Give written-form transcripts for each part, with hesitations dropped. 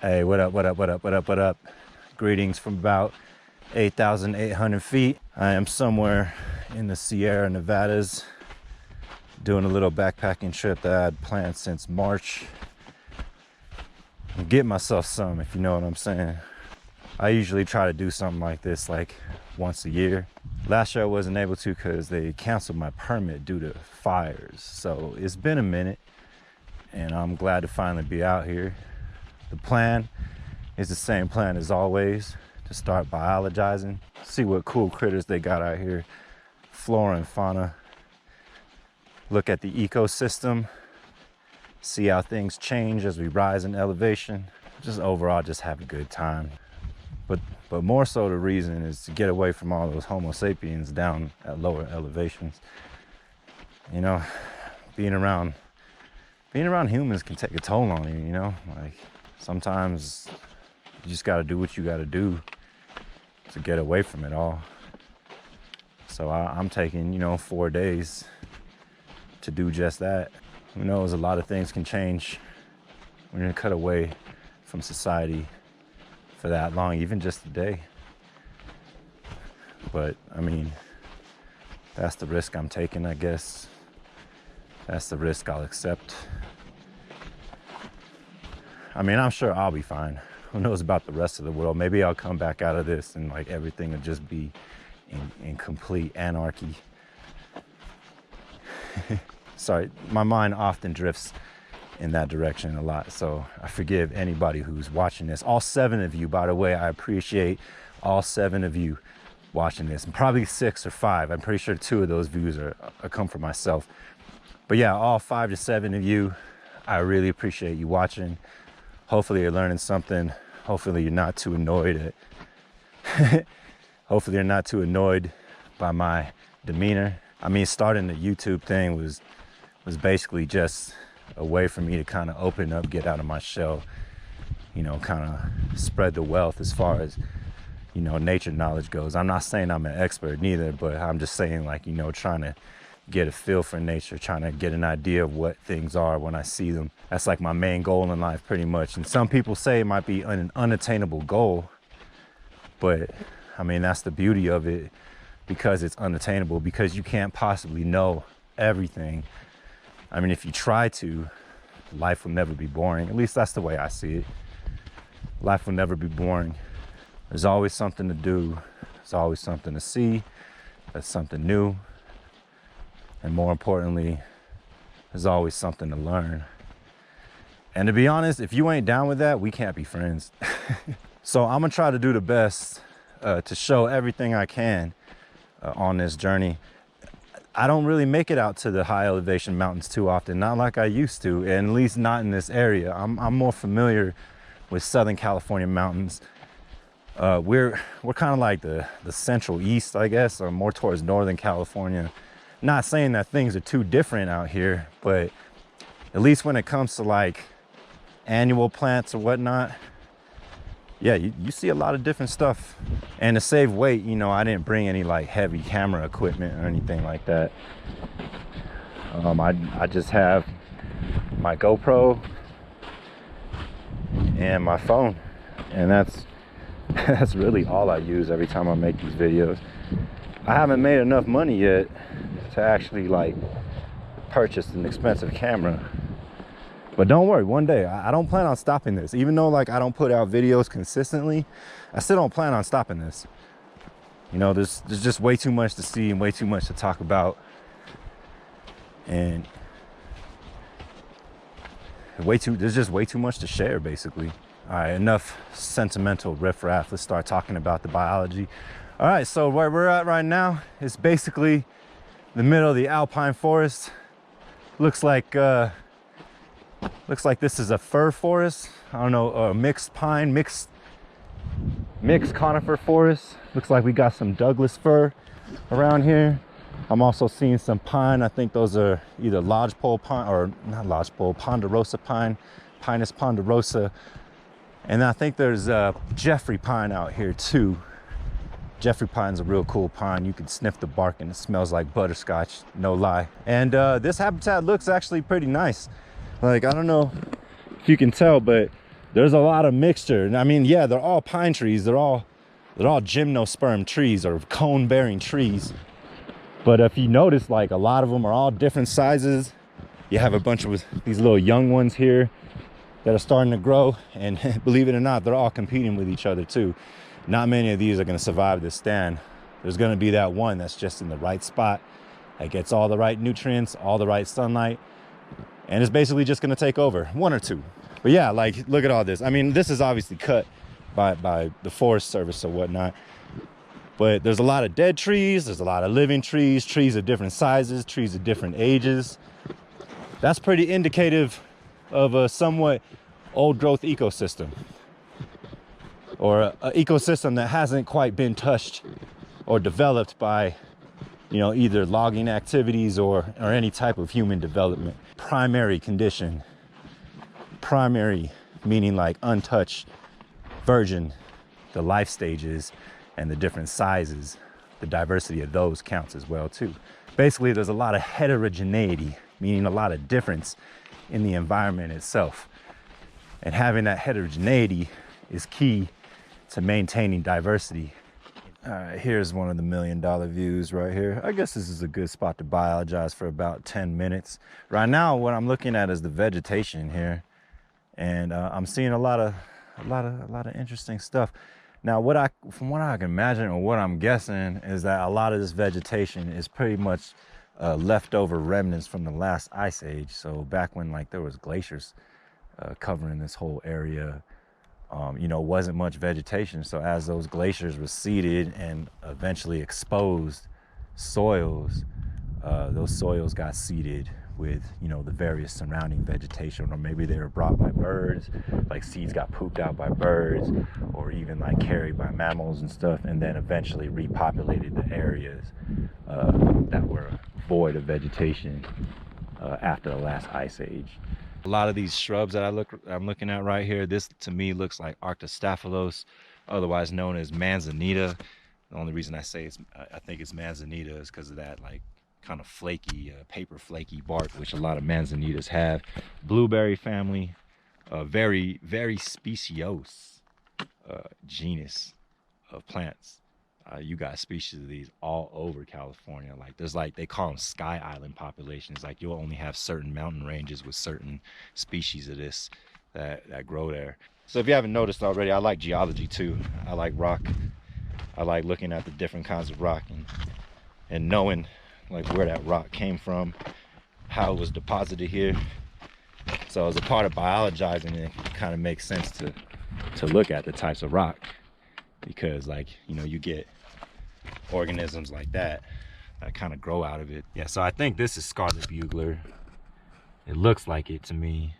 Hey, what up, what up, what up, what up, what up? Greetings from about 8,800 feet. I am somewhere in the Sierra Nevadas doing a little backpacking trip that I had planned since March. I'm getting myself some, if you know what I'm saying. I usually try to do something like this like once a year. Last year I wasn't able to because they canceled my permit due to fires. So it's been a minute and I'm glad to finally be out here. The plan is the same plan as always, to start biologizing, see what cool critters they got out here, flora and fauna, look at the ecosystem, see how things change as we rise in elevation, just overall just have a good time. But more so the reason is to get away from all those Homo sapiens down at lower elevations. You know, being around humans can take a toll on you, you know? Like, sometimes you just gotta do what you gotta do to get away from it all. So I'm taking, 4 days to do just that. Who knows, a lot of things can change when you're cut away from society for that long, even just a day. But I mean, that's the risk I'm taking, I guess. That's the risk I'll accept. I mean, I'm sure I'll be fine. Who knows about the rest of the world? Maybe I'll come back out of this and like everything will just be in complete anarchy. Sorry, my mind often drifts in that direction a lot. So I forgive anybody who's watching this. All 7 of you, by the way, I appreciate all 7 of you watching this. And probably 6 or 5. I'm pretty sure 2 of those views are come from myself. But yeah, all 5 to 7 of you, I really appreciate you watching. Hopefully you're learning something. Hopefully you're not too annoyed hopefully you're not too annoyed by my demeanor. I mean, starting the YouTube thing was basically just a way for me to kind of open up, get out of my shell, kind of spread the wealth as far as, nature knowledge goes. I'm not saying I'm an expert neither, but I'm just saying, like, trying to get a feel for nature, trying to get an idea of what things are when I see them. That's like my main goal in life, pretty much. And some people say it might be an unattainable goal, but I mean, that's the beauty of it, because it's unattainable, because you can't possibly know everything. I mean, if you try to, life will never be boring. At least that's the way I see it. Life will never be boring. There's always something to do. There's always something to see. That's something new. And more importantly, there's always something to learn. And to be honest, if you ain't down with that, we can't be friends. So I'm gonna try to do the best to show everything I can on this journey. I don't really make it out to the high elevation mountains too often, not like I used to, and at least not in this area. I'm more familiar with Southern California mountains. We're kind of like the central east, I guess, or more towards Northern California. Not saying that things are too different out here, but at least when it comes to like annual plants or whatnot, yeah, you see a lot of different stuff. And to save weight, I didn't bring any like heavy camera equipment or anything like that. I just have my GoPro and my phone, and that's really all I use every time I make these videos. I haven't made enough money yet to actually like purchase an expensive camera, but don't worry, one day I don't plan on stopping this. Even though like I don't put out videos consistently, I still don't plan on stopping this. There's just way too much to see and way too much to talk about, and there's just way too much to share, basically. All right, enough sentimental riffraff. Let's start talking about the biology. All right, so where we're at right now is basically the middle of the Alpine forest. Looks like this is a fir forest. I don't know, mixed pine, mixed conifer forest. Looks like we got some Douglas fir around here. I'm also seeing some pine. I think those are either lodgepole pine, or not lodgepole, ponderosa pine, Pinus ponderosa. And I think there's Jeffrey pine out here too. Jeffrey pine's a real cool pine. You can sniff the bark and it smells like butterscotch, no lie. And this habitat looks actually pretty nice. Like, I don't know if you can tell, but there's a lot of mixture. And I mean, yeah, they're all pine trees. They're all gymnosperm trees or cone bearing trees. But if you notice, like a lot of them are all different sizes. You have a bunch of these little young ones here that are starting to grow, and believe it or not, they're all competing with each other too. Not many of these are going to survive this stand. There's going to be that one that's just in the right spot, that gets all the right nutrients, all the right sunlight, and it's basically just going to take over. One or two. But yeah, like, look at all this. I mean, this is obviously cut by the Forest Service or whatnot, but there's a lot of dead trees, there's a lot of living trees, trees of different sizes, trees of different ages. That's pretty indicative of a somewhat old growth ecosystem, or an ecosystem that hasn't quite been touched or developed by, you know, either logging activities or any type of human development. Primary condition, primary meaning like untouched, virgin, the life stages and the different sizes, the diversity of those counts as well too. Basically, there's a lot of heterogeneity, meaning a lot of difference in the environment itself. And having that heterogeneity is key to maintaining diversity. Here's one of the $1 million views right here. I guess this is a good spot to biologize for about 10 minutes. Right now, what I'm looking at is the vegetation here, and I'm seeing a lot of interesting stuff. Now, from what I can imagine, or what I'm guessing, is that a lot of this vegetation is pretty much leftover remnants from the last ice age. So back when like there was glaciers covering this whole area, you know, wasn't much vegetation. So as those glaciers receded and eventually exposed soils, those soils got seeded with, you know, the various surrounding vegetation, or maybe they were brought by birds, like seeds got pooped out by birds, or even like carried by mammals and stuff, and then eventually repopulated the areas that were void of vegetation after the last ice age. A lot of these shrubs that I'm looking at right here, this to me looks like Arctostaphylos, otherwise known as manzanita. The only reason I say I think it's manzanita is because of that like kind of flaky, paper flaky bark, which a lot of manzanitas have. Blueberry family, very, very speciose genus of plants. You got species of these all over California. Like there's like, they call them sky island populations. Like you'll only have certain mountain ranges with certain species of this that grow there. So if you haven't noticed already, I like geology too. I like rock. I like looking at the different kinds of rock and knowing like where that rock came from, how it was deposited here. So as a part of biologizing, it kind of makes sense to look at the types of rock, because like, you know, you get organisms like that kind of grow out of it. Yeah, so I think this is scarlet bugler. It looks like it to me.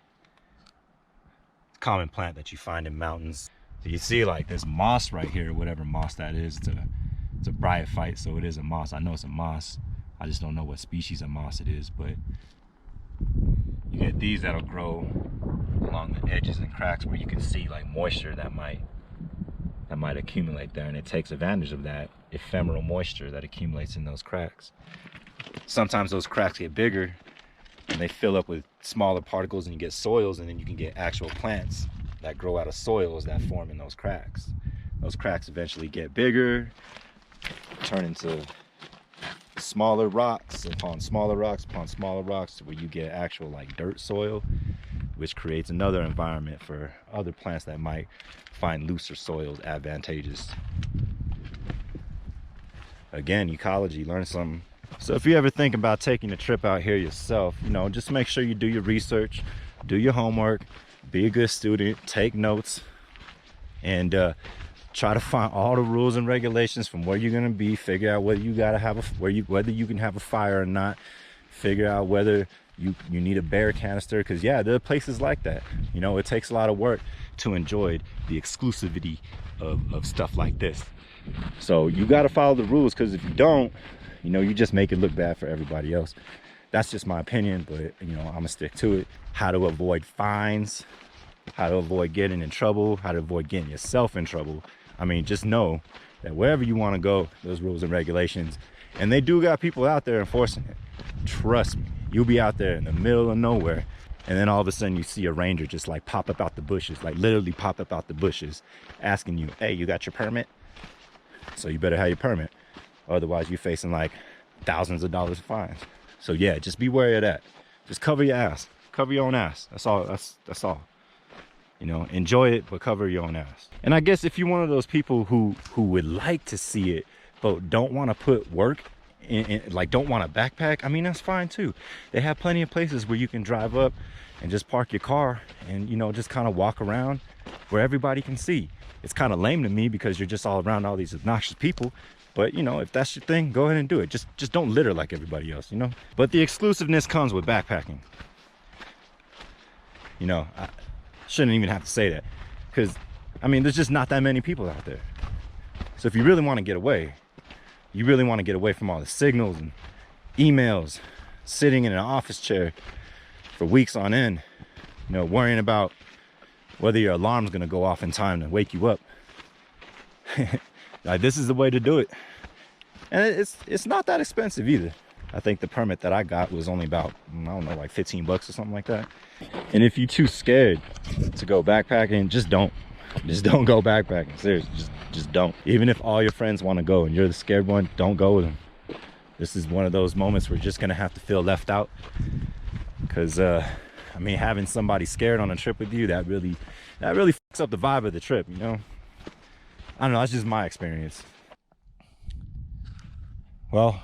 It's a common plant that you find in mountains. So you see like this moss right here, whatever moss that is. It's a bryophyte, so it is a moss. I know it's a moss. I just don't know what species of moss it is, but you get these that'll grow along the edges and cracks where you can see like moisture that might accumulate there, and it takes advantage of that ephemeral moisture that accumulates in those cracks. Sometimes those cracks get bigger and they fill up with smaller particles, and you get soils, and then you can get actual plants that grow out of soils that form in those cracks. Those cracks eventually get bigger, turn into smaller rocks upon smaller rocks upon smaller rocks, where you get actual like dirt soil, which creates another environment for other plants that might find looser soils advantageous. Again, ecology, learn something. So if you ever think about taking a trip out here yourself, you know, just make sure you do your research, do your homework, be a good student, take notes, and try to find all the rules and regulations from where you're going to be. Figure out whether you gotta have whether you can have a fire or not. Figure out whether you need a bear canister, because yeah, there are places like that. You know, it takes a lot of work to enjoy the exclusivity of stuff like this. So you got to follow the rules, because if you don't, you know, you just make it look bad for everybody else. That's just my opinion, but you know, I'm gonna stick to it. How to avoid fines, how to avoid getting in trouble, how to avoid getting yourself in trouble. I mean, just know that wherever you want to go, there's rules and regulations, and they do got people out there enforcing it. Trust me, you'll be out there in the middle of nowhere And then all of a sudden you see a ranger just like pop up out the bushes, like literally pop up out the bushes, asking you, hey, you got your permit? So you better have your permit. Otherwise you're facing like thousands of dollars of fines. So yeah, just be wary of that. Just cover your ass. Cover your own ass. That's all. That's all. You know, enjoy it, but cover your own ass. And I guess if you're one of those people who would like to see it, but don't want to put work in, like don't want to backpack, I mean, that's fine too. They have plenty of places where you can drive up and just park your car and, you know, just kind of walk around where everybody can see. It's kind of lame to me because you're just all around all these obnoxious people. But, you know, if that's your thing, go ahead and do it. Just don't litter like everybody else, you know? But the exclusiveness comes with backpacking. You know, I shouldn't even have to say that. Because, I mean, there's just not that many people out there. So if you really want to get away, you really want to get away from all the signals and emails, sitting in an office chair for weeks on end, you know, worrying about whether your alarm's going to go off in time to wake you up. Like, this is the way to do it. And it's not that expensive either. I think the permit that I got was only about, I don't know, like 15 bucks or something like that. And if you're too scared to go backpacking, just don't go backpacking. Seriously, just don't. Even if all your friends want to go and you're the scared one, don't go with them. This is one of those moments where you're just gonna have to feel left out. Because I mean, having somebody scared on a trip with you, that really fucks up the vibe of the trip, you know? I don't know, that's just my experience. Well,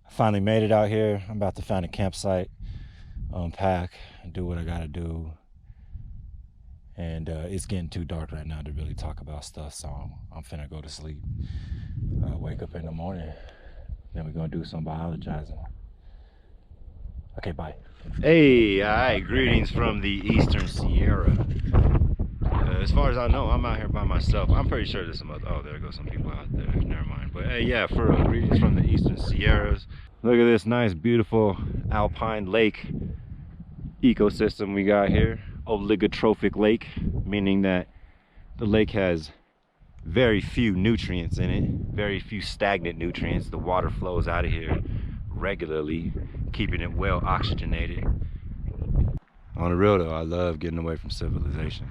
I finally made it out here. I'm about to find a campsite, unpack, and do what I gotta do. And it's getting too dark right now to really talk about stuff, so I'm finna go to sleep. Wake up in the morning, then we're gonna do some biologizing. Okay, bye. Hey, hi, greetings from the Eastern Sierra. As far as I know, I'm out here by myself. I'm pretty sure there's some other, oh, there go some people out there, never mind. But hey, yeah, for greetings from the Eastern Sierras. Look at this nice, beautiful Alpine lake ecosystem we got here. Oligotrophic lake, meaning that the lake has very few nutrients in it, very few stagnant nutrients. The water flows out of here regularly, keeping it well oxygenated. On the real though, I love getting away from civilization.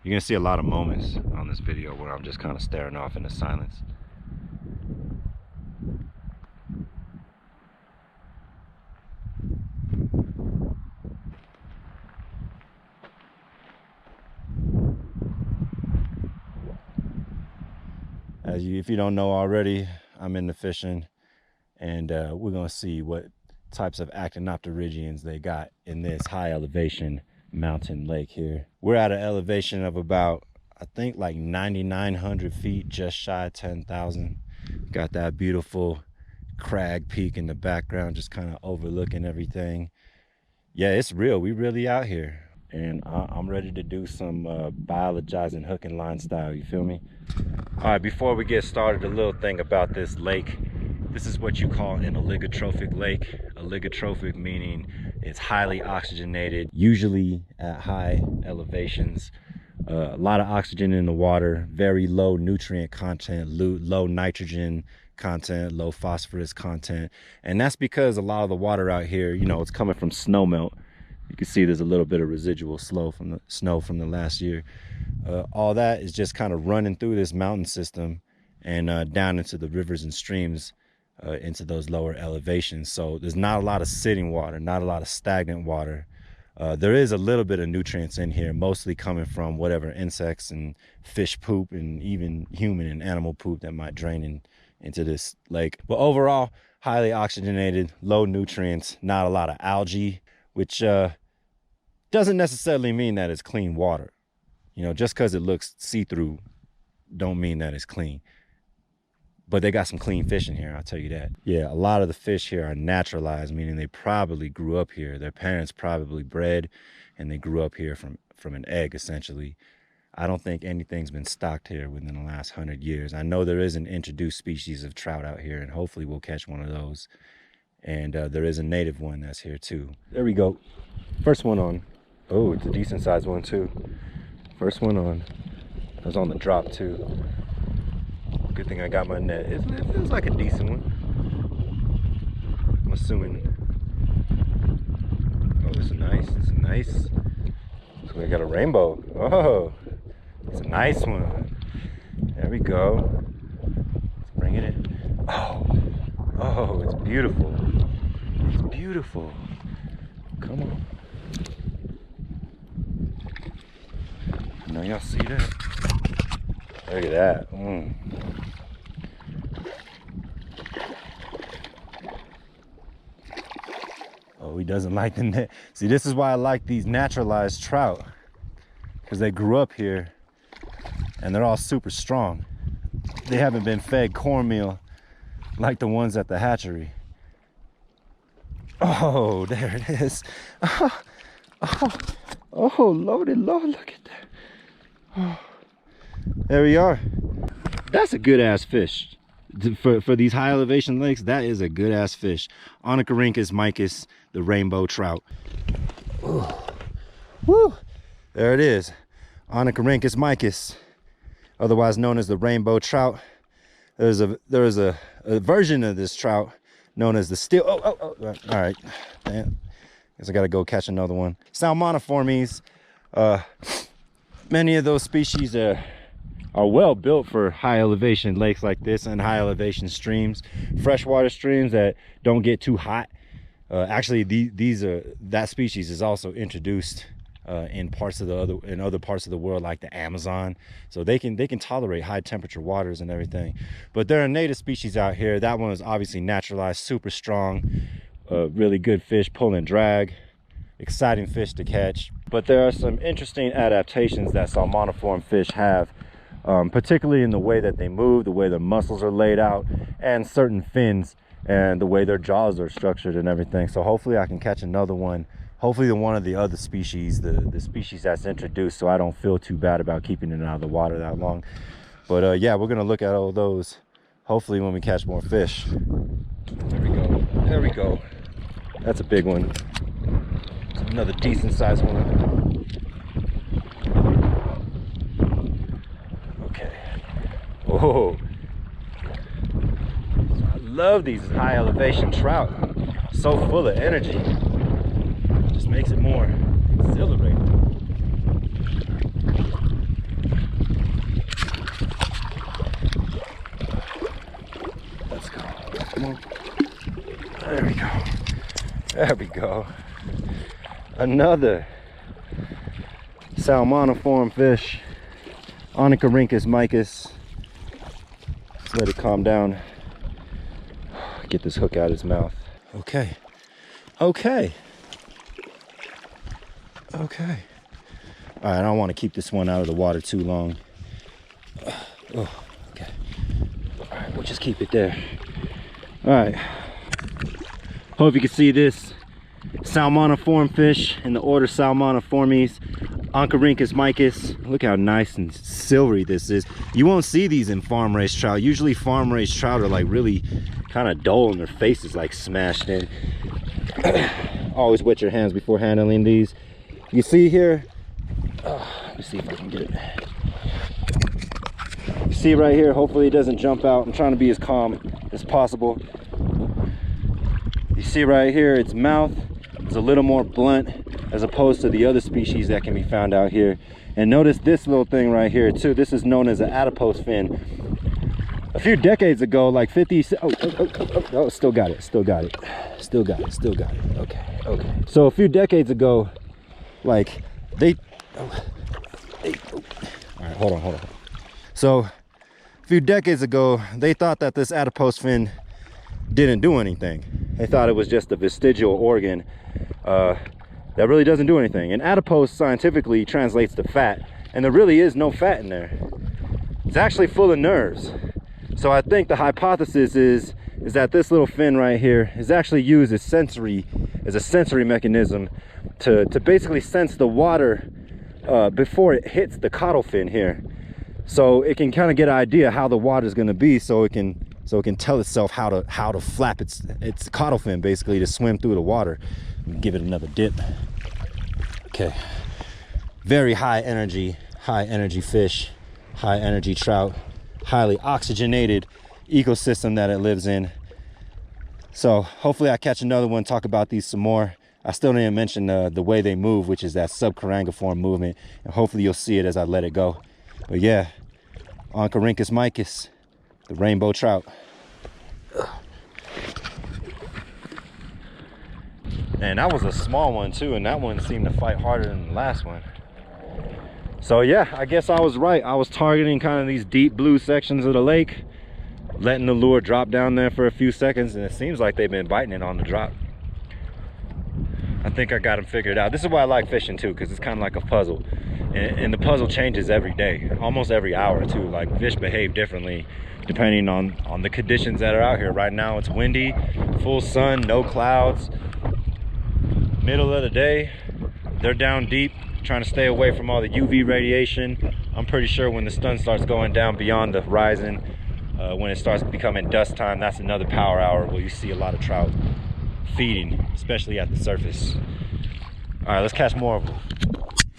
You're gonna see a lot of moments on this video where I'm just kind of staring off into silence. If you don't know already, I'm into fishing, and we're gonna see what types of actinopterygians they got in this high elevation mountain lake here. We're at an elevation of about, I think, like 9,900 feet, just shy of 10,000. Got that beautiful crag peak in the background, just kind of overlooking everything. Yeah, it's real. We really out here, and I'm ready to do some biologizing hook and line style, you feel me? All right, before we get started, a little thing about this lake. This is what you call an oligotrophic lake. Oligotrophic meaning it's highly oxygenated, usually at high elevations. A lot of oxygen in the water, very low nutrient content, low nitrogen content, low phosphorus content. And that's because a lot of the water out here, you know, it's coming from snow melt. You can see there's a little bit of residual snow from the last year. All that is just kind of running through this mountain system and down into the rivers and streams, into those lower elevations. So there's not a lot of sitting water, not a lot of stagnant water. There is a little bit of nutrients in here, mostly coming from whatever insects and fish poop and even human and animal poop that might drain into this lake. But overall, highly oxygenated, low nutrients, not a lot of algae, which doesn't necessarily mean that it's clean water. You know, just because it looks see-through don't mean that it's clean. But they got some clean fish in here, I'll tell you that. Yeah, a lot of the fish here are naturalized, meaning they probably grew up here. Their parents probably bred, and they grew up here from an egg, essentially. I don't think anything's been stocked here within the last 100 years. I know there is an introduced species of trout out here, and hopefully we'll catch one of those. And there is a native one that's here too. There we go. First one on. Oh, it's a decent sized one too. First one on. It was on the drop too. Good thing I got my net. It feels like a decent one. I'm assuming it's nice. It's nice. So we got a rainbow. Oh, it's a nice one. There we go. Let's bring it in. Oh, it's beautiful. It's beautiful. Come on. Now y'all see that? Look at that. Oh, he doesn't like the net. See, this is why I like these naturalized trout, because they grew up here and they're all super strong. They haven't been fed cornmeal like the ones at the hatchery. Oh, there it is. Oh, loaded, Lord, look at that. Oh, there we are. That's a good ass fish. For these high elevation lakes, that is a good ass fish. Onychorhynchus micus, the rainbow trout. Ooh. Woo! There it is. Onychorhynchus micus, otherwise known as the rainbow trout. There's a version of this trout known as the steel. All right. Man, guess I gotta go catch another one. Salmoniformes. Many of those species are well built for high elevation lakes like this and high elevation streams, freshwater streams that don't get too hot. Actually, that species is also introduced in other parts of the world, like the Amazon, so they can tolerate high temperature waters and everything. But there are native species out here. That one is obviously naturalized, super strong, really good fish, pull and drag, exciting fish to catch. But there are some interesting adaptations that salmoniform fish have, particularly in the way that they move, the way their muscles are laid out, and certain fins, and the way their jaws are structured and everything. So hopefully I can catch another one, hopefully one of the other species, the species that's introduced, so I don't feel too bad about keeping it out of the water that long. But yeah, we're gonna look at all those hopefully when we catch more fish. There we go. That's a big one. Another decent sized one. Okay. Oh, I love these high elevation trout. So full of energy. Just makes it more exhilarating. Let's go. Come on. There we go. There we go. Another salmoniform fish, Onychorhynchus micus. Let's let it calm down. Get this hook out of his mouth. Okay. All right, I don't want to keep this one out of the water too long. Okay. All right, we'll just keep it there. All right. Hope you can see this salmoniform fish in the order Salmoniformes, Onychorhynchus micus. Look how nice and silvery this is. You won't see these in farm raised trout. Usually farm raised trout are like really kind of dull and their face is like smashed in. Always wet your hands before handling these. You see here, let me see if I can get it. You see right here, hopefully it doesn't jump out. I'm trying to be as calm as possible. You see right here, its mouth is a little more blunt as opposed to the other species that can be found out here. And notice this little thing right here too. This is known as an adipose fin. A few decades ago, like 50, still got it. Okay. So a few decades ago, like all right, hold on. So a few decades ago, they thought that this adipose fin didn't do anything. They thought it was just a vestigial organ that really doesn't do anything. And adipose scientifically translates to fat, and there really is no fat in there. It's actually full of nerves. So I think the hypothesis is that this little fin right here is actually used as a sensory mechanism to basically sense the water before it hits the caudal fin here. So it can kind of get an idea how the water is going to be, so it can tell itself how to flap its caudal fin basically to swim through the water. Give it another dip. Okay. Very high energy fish, high energy trout, highly oxygenated ecosystem that it lives in. So hopefully I catch another one, talk about these some more. I still didn't mention the way they move, which is that subcarangiform movement, and hopefully you'll see it as I let it go. But yeah, Oncorhynchus micus, the rainbow trout. And that was a small one too, and that one seemed to fight harder than the last one. So yeah, I guess I was right. I was targeting kind of these deep blue sections of the lake, letting the lure drop down there for a few seconds, and it seems like they've been biting it on the drop. I think I got them figured out. This is why I like fishing too, because it's kind of like a puzzle. And the puzzle changes every day, almost every hour too. Like fish behave differently depending on the conditions that are out here. Right now it's windy, full sun, no clouds. Middle of the day, they're down deep, trying to stay away from all the UV radiation. I'm pretty sure when the sun starts going down beyond the horizon, when it starts becoming dust time, that's another power hour where you see a lot of trout feeding, especially at the surface. All right, let's catch more of them.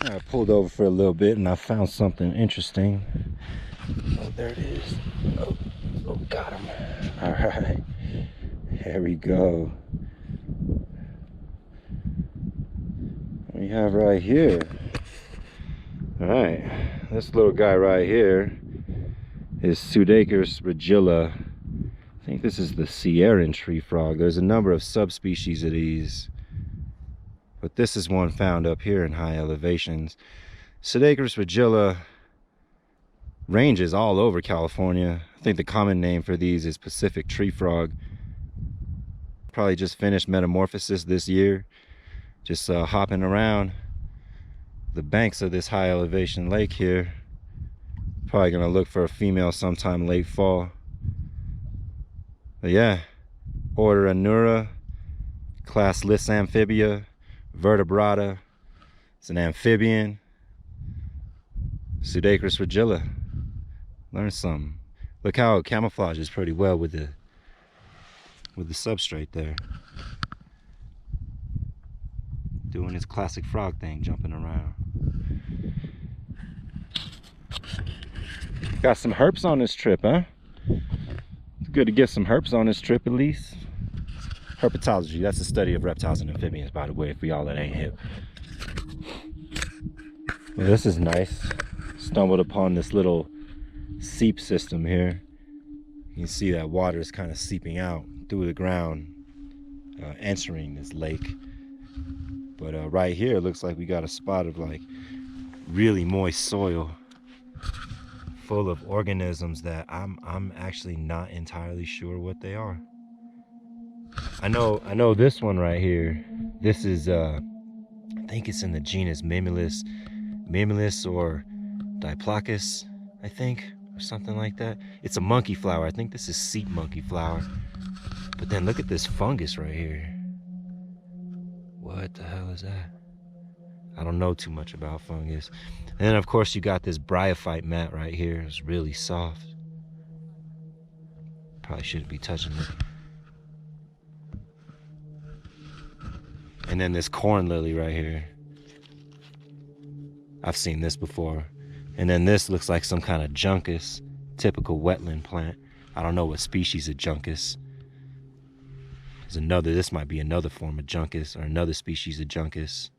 I pulled over for a little bit and I found something interesting. Oh, there it is. Oh, got him. All right, here we go. What we have right here. All right, this little guy right here is Pseudacris regilla. I think this is the Sierran tree frog. There's a number of subspecies of these, but this is one found up here in high elevations. Pseudacris regilla ranges all over California. I think the common name for these is Pacific tree frog. Probably just finished metamorphosis this year. Just hopping around the banks of this high elevation lake here. Probably gonna look for a female sometime late fall. But yeah, order Anura, class Lissamphibia, vertebrata. It's an amphibian. Pseudacris regilla. Learn something. Look how it camouflages pretty well with the substrate there. Doing his classic frog thing, jumping around. Got some herps on this trip, huh? It's good to get some herps on this trip at least. Herpetology, that's the study of reptiles and amphibians, by the way, for y'all that ain't hip. Well, this is nice. Stumbled upon this little seep system here. You can see that water is kind of seeping out through the ground, entering this lake. But right here, it looks like we got a spot of like really moist soil, full of organisms that I'm actually not entirely sure what they are. I know this one right here. This is I think it's in the genus Mimulus or Diplacus, I think, or something like that. It's a monkey flower. I think this is seep monkey flower. But then look at this fungus right here. What the hell is that? I don't know too much about fungus. And then of course you got this bryophyte mat right here. It's really soft. Probably shouldn't be touching it. And then this corn lily right here. I've seen this before. And then this looks like some kind of juncus, typical wetland plant. I don't know what species of juncus. There's another, this might be another form of juncus or another species of juncus.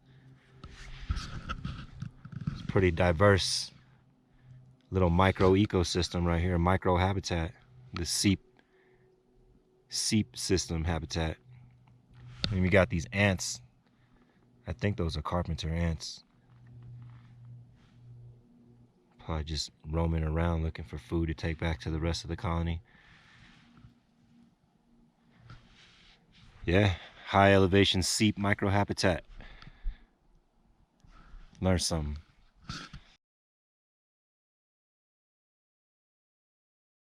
It's pretty diverse little micro ecosystem right here, micro habitat, the seep system habitat. And we got these ants. I think those are carpenter ants. Probably just roaming around looking for food to take back to the rest of the colony. Yeah, high elevation seep microhabitat. Learn something.